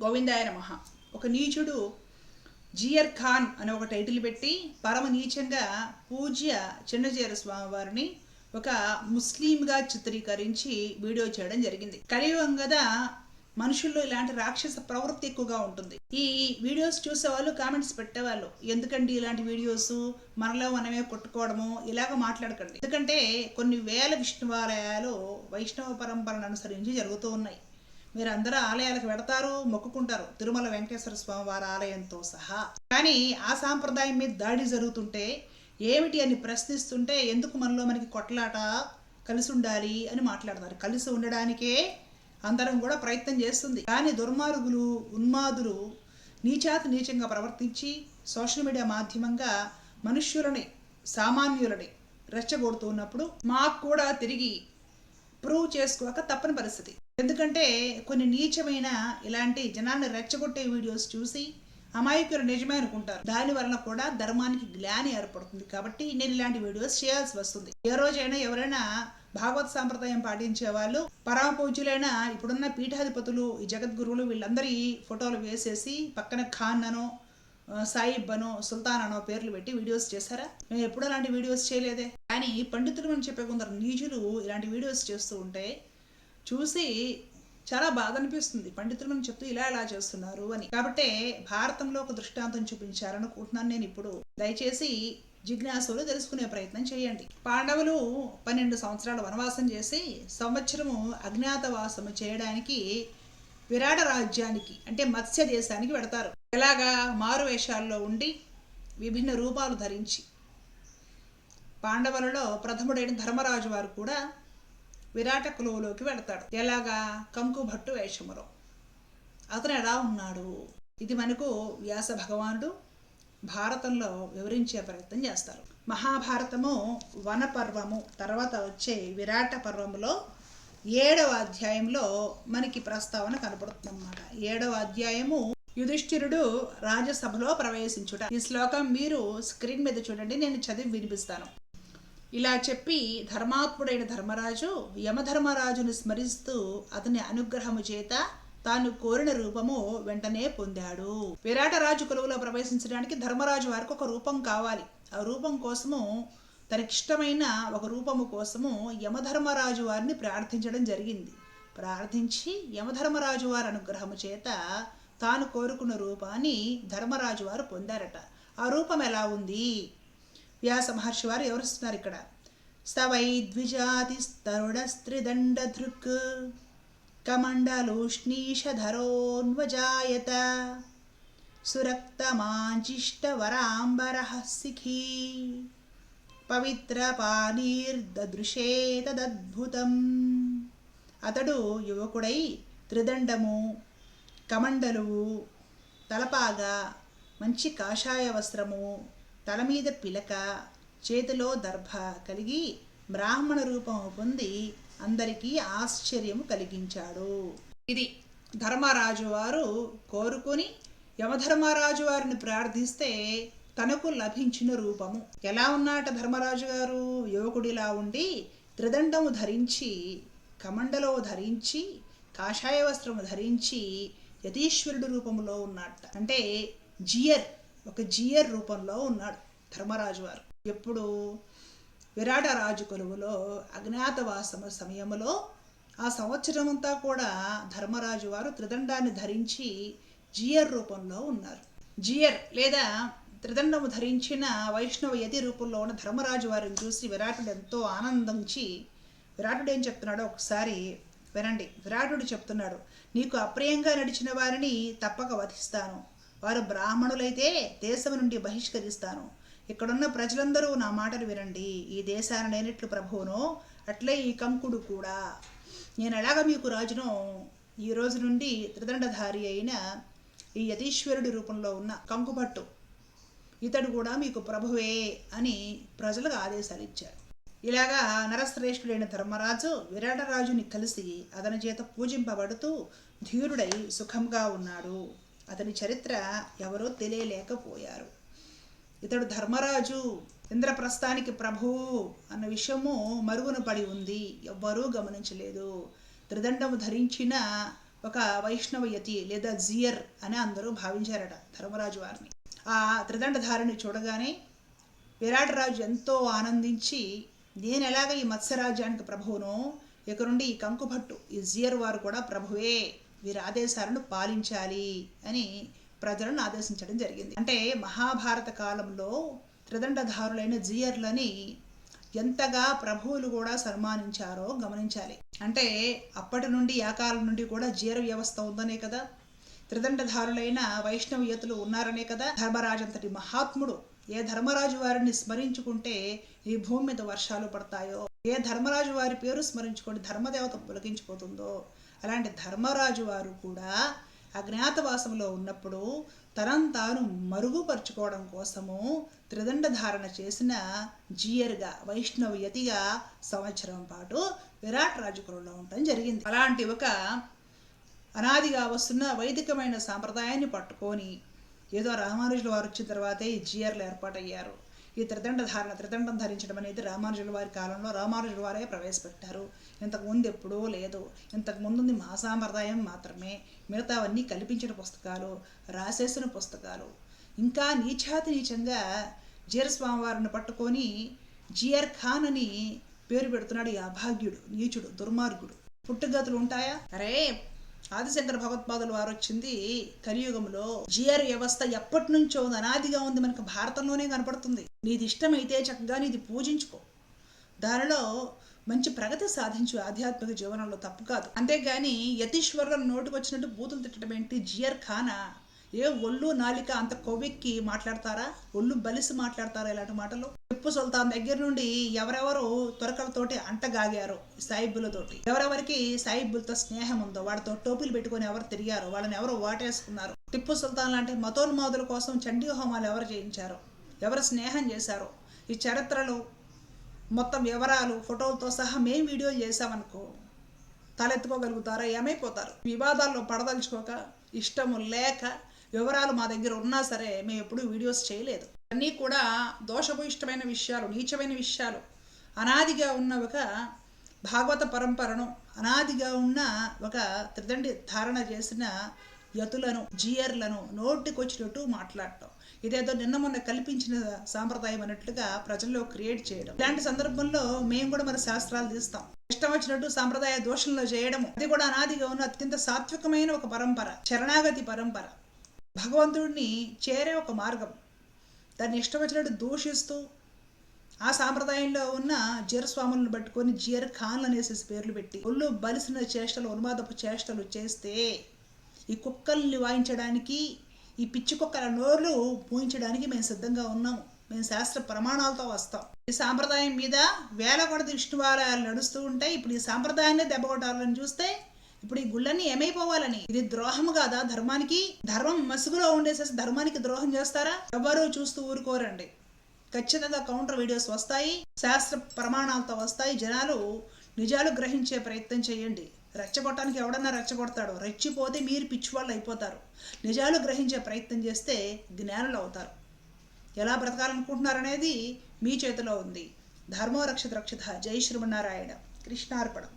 గోవిందాయ నమః. ఒక నీచుడు జియర్ ఖాన్ అనే ఒక టైటిల్ పెట్టి పరమ నీచంగా పూజ్య చిన్నజీర స్వామి వారిని ఒక ముస్లింగా చిత్రీకరించి వీడియో చేయడం జరిగింది. కలియుగం కదా, మనుషుల్లో ఇలాంటి రాక్షస ప్రవృత్తి ఎక్కువగా ఉంటుంది. ఈ వీడియోస్ చూసేవాళ్ళు కామెంట్స్ పెట్టేవాళ్ళు, ఎందుకండి ఇలాంటి వీడియోస్, మనలో మనమే కొట్టుకోవడము, ఇలాగ మాట్లాడకండి. ఎందుకంటే కొన్ని వేల విష్ణువాలయాలు వైష్ణవ పరంపరను అనుసరించి జరుగుతూ ఉన్నాయి. మీరు అందరూ ఆలయాలకు వెడతారు, మొక్కుకుంటారు, తిరుమల వెంకటేశ్వర స్వామి వారి ఆలయంతో సహా. కానీ ఆ సాంప్రదాయం మీద దాడి జరుగుతుంటే ఏమిటి అని ప్రశ్నిస్తుంటే ఎందుకు మనలో మనకి కొట్లాట, కలిసి ఉండాలి అని మాట్లాడతారు. కలిసి ఉండడానికే అందరం కూడా ప్రయత్నం చేస్తుంది. కానీ దుర్మార్గులు, ఉన్మాదులు నీచాతి నీచంగా ప్రవర్తించి సోషల్ మీడియా మాధ్యమంగా మనుష్యులని, సామాన్యులని రెచ్చగొడుతూ ఉన్నప్పుడు మాకు కూడా తిరిగి ప్రూవ్ చేసుకోక తప్పని పరిస్థితి. ఎందుకంటే కొన్ని నీచమైన ఇలాంటి జనాన్ని రెచ్చగొట్టే వీడియోస్ చూసి అమాయకులు నిజమే అనుకుంటారు. దాని వలన కూడా ధర్మానికి గ్లాని ఏర్పడుతుంది. కాబట్టి నేను ఇలాంటి వీడియోస్ చేయాల్సి వస్తుంది. ఏ రోజైనా ఎవరైనా భాగవత సాంప్రదాయం పాటించే వాళ్ళు, పరమ పూజ్యులైన ఇప్పుడున్న పీఠాధిపతులు, ఈ జగద్గురువులు వీళ్ళందరి ఫోటోలు వేసేసి పక్కన ఖాన్ అనో, సాయిబ్ అనో, సుల్తాన్ అనో పేర్లు పెట్టి వీడియోస్ చేశారా? మేము ఎప్పుడు అలాంటి వీడియోస్ చేయలేదే. కానీ పండితులు అని చెప్పే కొందరు నీచులు ఇలాంటి వీడియోస్ చేస్తూ ఉంటే చూసి చాలా బాధ అనిపిస్తుంది. పండితులు మనం చెప్తూ ఇలా చేస్తున్నారు అని. కాబట్టి భారతంలో ఒక దృష్టాంతం చూపించాలనుకుంటున్నాను నేను ఇప్పుడు. దయచేసి జిజ్ఞాసులు తెలుసుకునే ప్రయత్నం చేయండి. పాండవులు 12 సంవత్సరాలు వనవాసం చేసి సంవత్సరము అజ్ఞాతవాసము చేయడానికి విరాట రాజ్యానికి అంటే మత్స్య దేశానికి వెడతారు. ఎలాగా? మారు వేషాల్లో ఉండి విభిన్న రూపాలు ధరించి. పాండవులలో ప్రథముడైన ధర్మరాజు వారు కూడా విరాట కులువులోకి వెళతాడు. ఎలాగా? కంకుభట్టు వేషములో. అతను ఎలా ఉన్నాడు? ఇది మనకు వ్యాస భగవానుడు భారతంలో వివరించే ప్రయత్నం చేస్తారు. మహాభారతము వనపర్వము తర్వాత వచ్చే విరాట పర్వములో 7వ అధ్యాయంలో మనకి ప్రస్తావన కనపడుతుందన్నమాట. 7వ అధ్యాయము యుధిష్ఠిరుడు రాజసభలో ప్రవేశించుట. ఈ శ్లోకం మీరు స్క్రీన్ మీద చూడండి, నేను చదివి వినిపిస్తాను. ఇలా చెప్పి ధర్మాత్ముడైన ధర్మరాజు యమధర్మరాజును స్మరిస్తూ అతని అనుగ్రహము చేత తాను కోరిన రూపము వెంటనే పొందాడు. విరాటరాజు కొలువులో ప్రవేశించడానికి ధర్మరాజు వారికి ఒక రూపం కావాలి. ఆ రూపం కోసము, తనకిష్టమైన ఒక రూపము కోసము యమధర్మరాజు వారిని ప్రార్థించడం జరిగింది. ప్రార్థించి యమధర్మరాజు వారి అనుగ్రహము చేత తాను కోరుకున్న రూపాన్ని ధర్మరాజు వారు పొందారట. ఆ రూపం ఎలా ఉంది? వ్యాస మహర్షి వారు వివరిస్తున్నారు ఇక్కడ. స్తవై ద్విజాతి స్తరుడస్త్రిదండ దృక్ కమండలూష్ణీషధరోన్వజాయత సురక్తమాంచిష్టవరాంబరః శిఖీ పవిత్రపానీర్దదృశే తదద్భుతం. అతడు యువకుడై త్రిదండము, కమండలువు, తలపాగా, మంచి కాషాయ వస్త్రము, తల మీద పిలక, చేతిలో దర్భ కలిగి బ్రాహ్మణ రూపము పొంది అందరికీ ఆశ్చర్యము కలిగించాడు. ఇది ధర్మరాజు వారు కోరుకొని యమధర్మరాజు వారిని ప్రార్థిస్తే తనకు లభించిన రూపము. ఎలా ఉన్నాట ధర్మరాజు గారు? యువకుడిలా ఉండి త్రిదండము ధరించి, కమండలో ధరించి, కాషాయ వస్త్రము ధరించి యతీశ్వరుడు రూపంలో ఉన్నట్ట. అంటే ఒక జియర్ రూపంలో ఉన్నాడు ధర్మరాజు వారు. ఎప్పుడు? విరాట రాజు కొలువులో అజ్ఞాతవాసమ సమయంలో ఆ సంవత్సరం అంతా కూడా ధర్మరాజు వారు త్రిదండాన్ని ధరించి జియర్ రూపంలో ఉన్నారు. జియర్ లేదా త్రిదండము ధరించిన వైష్ణవ యతి రూపంలో ఉన్న ధర్మరాజు వారిని చూసి విరాటుడు ఎంతో ఆనందించి, విరాటుడు ఏం చెప్తున్నాడో ఒకసారి వినండి. విరాటుడు చెప్తున్నాడు, నీకు అప్రియంగా నడిచిన వారిని తప్పక వధిస్తాను. వారు బ్రాహ్మణులైతే దేశం నుండి బహిష్కరిస్తాను. ఇక్కడున్న ప్రజలందరూ నా మాటలు వినండి. ఈ దేశాన నేనెట్లు ప్రభువునో అట్లే ఈ కంకుడు కూడా. నేను ఎలాగ మీకు రాజునో, ఈ రోజు నుండి త్రిదండధారి అయిన ఈ యతీశ్వరుడి రూపంలో ఉన్న కంకుభట్టు ఇతడు కూడా మీకు ప్రభువే అని ప్రజలకు ఆదేశాలు ఇచ్చారు. ఇలాగా నరశ్రేష్ఠుడైన ధర్మరాజు విరాటరాజుని కలిసి అతని చేత పూజింపబడుతూ ధీరుడై సుఖంగా ఉన్నాడు. అతని చరిత్ర ఎవరో తెలియలేకపోయారు. ఇతడు ధర్మరాజు ఇంద్రప్రస్థానికి ప్రభువు అన్న విషయము మరుగున పడి ఉంది, ఎవ్వరూ గమనించలేదు. త్రిదండము ధరించిన ఒక వైష్ణవయతి లేదా జియర్ అని అందరూ భావించారట ధర్మరాజు వారిని. ఆ త్రిదండధారిని చూడగానే విరాటరాజు ఎంతో ఆనందించి, నేను ఎలాగ ఈ మత్స్యరాజ్యానికి ప్రభువునో, ఇక నుండి ఈ కంకుభట్టు ఈ జియర్ వారు కూడా ప్రభువే, వీరి ఆదేశాలను పాలించాలి అని ప్రజలను ఆదేశించడం జరిగింది. అంటే మహాభారత కాలంలో త్రిదండధారులైన జియర్లని ఎంతగా ప్రభువులు కూడా సన్మానించారో గమనించాలి. అంటే అప్పటి నుండి ఆ కాలం నుండి కూడా జియర్ వ్యవస్థ ఉందనే కదా, త్రిదండధారులైన వైష్ణవీయతులు ఉన్నారనే కదా ధర్మరాజంతటి మహాత్ముడు ఏ ధర్మరాజు వారిని స్మరించుకుంటే ఈ భూమి మీద వర్షాలు పడతాయో, ఏ ధర్మరాజు వారి పేరు స్మరించుకొని ధర్మదేవత పులకించిపోతుందో, అలాంటి ధర్మరాజు వారు కూడా అజ్ఞాతవాసంలో ఉన్నప్పుడు తనను తాను మరుగుపరుచుకోవడం కోసము త్రిదండ ధారణ చేసిన జియర్గా వైష్ణవయతిగా సంవత్సరం పాటు విరాట్ రాజకులంలో ఉండటం జరిగింది. అలాంటి ఒక అనాదిగా వస్తున్న వైదికమైన సాంప్రదాయాన్ని పట్టుకొని ఏదో రామానుజుల వారు వచ్చిన తర్వాతే ఈ జియర్లు ఏర్పాటయ్యారు. ఈ త్రిదండం ధరించడం అనేది రామానుజుల వారి కాలంలో రామానుజుల వారే ప్రవేశపెట్టారు. ఇంతకుముందు ఎప్పుడూ లేదు. ఇంతకుముందు మా సాంప్రదాయం మాత్రమే. మిగతావన్నీ కల్పించిన పుస్తకాలు, రాసేసిన పుస్తకాలు. ఇంకా నీచాతి నీచంగా జియర్ స్వామివారిని పట్టుకొని జియర్ ఖాన్ అని పేరు పెడుతున్నాడు ఈ అభాగ్యుడు, నీచుడు, దుర్మార్గుడు. పుట్టుగతులు ఉంటాయా? అరే, ఆదిశంకర భగవత్పాదులు వారు వచ్చింది కలియుగంలో. జియర్ వ్యవస్థ ఎప్పటి నుంచో అనాదిగా ఉంది, మనకు భారతంలోనే కనపడుతుంది. నీది ఇష్టమైతే చక్కగా నీది పూజించుకో, దానిలో మంచి ప్రగతి సాధించు ఆధ్యాత్మిక జీవనంలో, తప్పు కాదు. అంతేగాని యతీశ్వరులను నోటికి వచ్చినట్టు బూతులు తిట్టడం ఏంటి? జియర్ ఖానా? ఏ ఒళ్ళు నాలిక అంత కొవ్వెక్కి మాట్లాడతారా? ఒళ్ళు బలిసి మాట్లాడతారా ఇలాంటి మాటలు? టిప్పు సుల్తాన్ దగ్గర నుండి ఎవరెవరు త్వరకలతోటి అంటగాగారు, సాయిబులతోటి ఎవరెవరికి సాయిబులతో స్నేహం ఉందో, వాడితో టోపీలు పెట్టుకొని ఎవరు తిరిగారో, వాళ్ళని ఎవరు వాటేసుకున్నారు, టిప్పు సుల్తాన్ లాంటి మతోన్మాదుల కోసం చండీ హోమాలు ఎవరు చేయించారో, ఎవరు స్నేహం చేశారో, ఈ చరిత్రలు మొత్తం వివరాలు ఫోటోలతో సహా మేము వీడియోలు చేసామనుకో తలెత్తుకోగలుగుతారా? ఏమైపోతారు? వివాదాల్లో పడదలుచుకోక, ఇష్టము లేక, వివరాలు మా దగ్గర ఉన్నా సరే మేము ఎప్పుడూ వీడియోస్ చేయలేదు. అన్నీ కూడా దోషభూయిష్టమైన విషయాలు, నీచమైన విషయాలు. అనాదిగా ఉన్న ఒక భాగవత పరంపరను, అనాదిగా ఉన్న ఒక త్రిదండి ధారణ చేసిన యతులను, జియర్లను నోటికొచ్చినట్టు మాట్లాడటం, ఇదేదో నిన్న మొన్న కల్పించిన సాంప్రదాయం అన్నట్లుగా ప్రజల్లో క్రియేట్ చేయడం. ఇలాంటి సందర్భంలో మేము కూడా మన శాస్త్రాలు తీస్తాం. ఇష్టం వచ్చినట్టు సాంప్రదాయ దోషంలో చేయడము, అది కూడా అనాదిగా ఉన్న అత్యంత సాత్వికమైన ఒక పరంపర, శరణాగతి పరంపర, భగవంతుడిని చేరే ఒక మార్గం. దాన్ని ఇష్టం వచ్చినట్టు దూషిస్తూ ఆ సాంప్రదాయంలో ఉన్న జియర్ స్వాములను పట్టుకొని జియర్ ఖాన్లు అనేసి పేర్లు పెట్టి ఒళ్ళు బలిసిన చేష్టలు, ఉన్మాదపు చేష్టలు చేస్తే ఈ కుక్కల్ని వాయించడానికి, ఈ పిచ్చి కుక్కల నోర్లు పూయించడానికి మేము సిద్ధంగా ఉన్నాము. మేము శాస్త్ర ప్రమాణాలతో వస్తాం. ఈ సాంప్రదాయం మీద వేల కొలది విష్ణువాలయాలు నడుస్తూ ఉంటాయి. ఇప్పుడు ఈ సాంప్రదాయాన్ని దెబ్బకొట్టాలని చూస్తే ఇప్పుడు ఈ గుళ్ళన్నీ ఏమైపోవాలని? ఇది ద్రోహం కాదా ధర్మానికి? ధర్మం మసుగులో ఉండేసేసి ధర్మానికి ద్రోహం చేస్తారా? ఎవరు చూస్తూ ఊరుకోరండి. ఖచ్చితంగా కౌంటర్ వీడియోస్ వస్తాయి, శాస్త్ర ప్రమాణాలతో వస్తాయి. జనాలు నిజాలు గ్రహించే ప్రయత్నం చేయండి. రెచ్చగొట్టడానికి ఎవడన్నా రెచ్చగొడతాడు, రెచ్చిపోతే మీరు పిచ్చివాళ్ళు అయిపోతారు. నిజాలు గ్రహించే ప్రయత్నం చేస్తే జ్ఞానులు అవుతారు. ఎలా బ్రతకాలనుకుంటున్నారనేది మీ చేతిలో ఉంది. ధర్మో రక్షిత రక్షిత. జై శ్రీమన్నారాయణ. కృష్ణార్పణం.